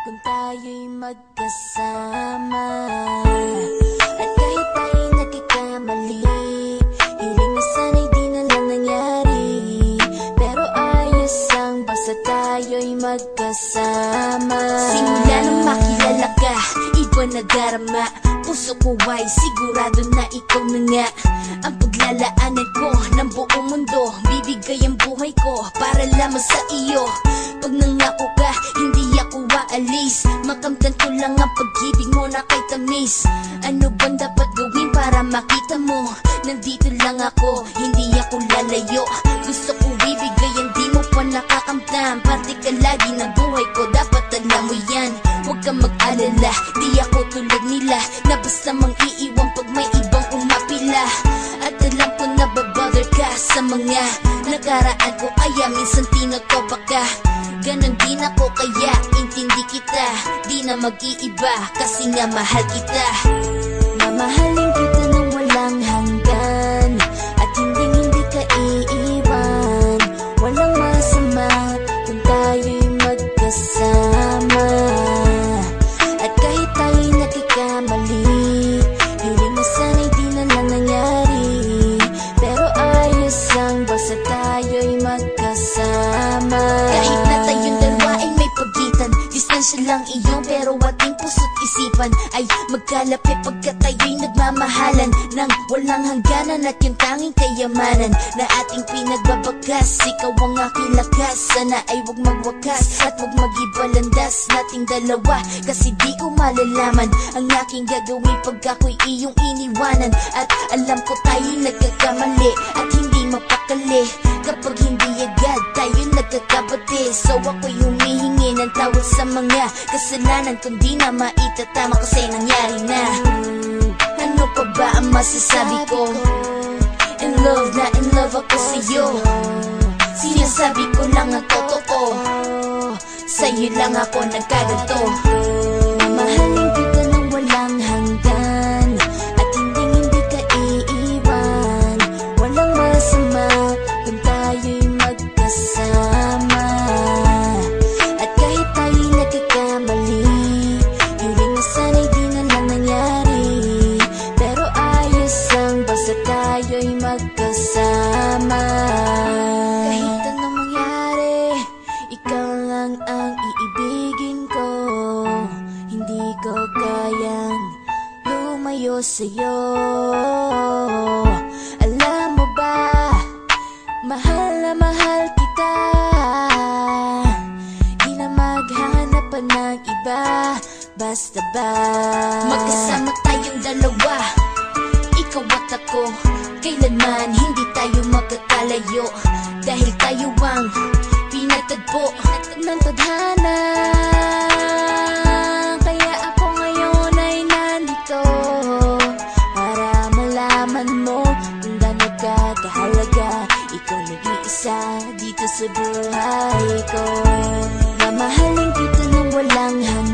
kung tayo'y magkasama. At kahit tayo'y nagkakamali, hiling na sana'y di na lang nangyari. Pero ayos ang basta tayo'y magkasama. Simula nang makilala ka, iba na darama. Puso ko ay sigurado na ikaw na nga ang paglalaanan ko ng buong mundo. Bibigay ang buhay ko para lamang sa iyo. Pag nangako ka, hindi ako aalis. Makamtan ko lang ang pag-ibig mo na kay tamis. Ano bang dapat gawin para makita mo? Nandito lang ako, hindi ako lalayo. Gusto ko bibigay ang di mo pa nakakamtan. Parte ka lagi ng buhay ko, dapat alam mo yan. Huwag kang mag-alala, di ako tulad nila na basta mang iiwan pag may ibang umapila. At alam ko na babother ka sa mga nakaraan ko, kaya minsan tinotoba ka. Ganon din ako kaya intindi kita. Di na mag-iiba kasi nga mahal kita. Mamahalin kita nang walang hanggan, at hindi ka iiwan. Walang masama kung tayo'y magkasama. At kahit tayo'y nagkakamali, hiling na sana'y di na lang nangyari. Pero ayos lang basta tayo'y magkasama. Kahit na tayong dalawa ay may pagitan, distansya lang iyon pero ating puso't isipan ay magkalapit pagkat tayo'y nagmamahalan nang walang hangganan. At yung tanging kayamanan na ating pinagbabagas, ikaw ang aking lakas. Sana ay huwag magwakas at huwag mag-ibalandas nating dalawa, kasi di ko malalaman ang aking gagawin pag ako'y iyong iniwanan. At alam ko tayo'y nagkakamali at hindi mapakali kapag hindi agad tayo'y nagkakabati. So ako'y humihingi ng tawad sa mga kasalanan kung di na maitatama kasi nangyari na. Ano pa ba ang masasabi ko? In love na in love ako sa'yo. Sinasabi ko lang ang totoo, sa'yo lang ako nagkaganto. Mamahalin kita nang walang hanggan, at hindi ka iiwan. Walang masama kung tayo'y magkasama. At kahit tayo'y nagkakamali, hiling na sana'y di na lang nangyari. Pero ayos lang basta tayo'y magkasama. Kahit anong mangyari, ikaw lang ang iibigin ko. Hindi ko kayang lumayo sa'yo. Alam mo ba, mahal na mahal kita. Di na maghanap pa ng iba, basta ba magkasama tayong dalawa, ikaw at ako. Kailanman hindi tayo magkakalayo, dahil tayo ang pinagtagpo ng tadhana. Kaya ako ngayon ay nandito para malaman mo kung gaano ka kahalaga. Ikaw nag-iisa dito sa buhay ko. Mamahalin kita nang walang hanggan,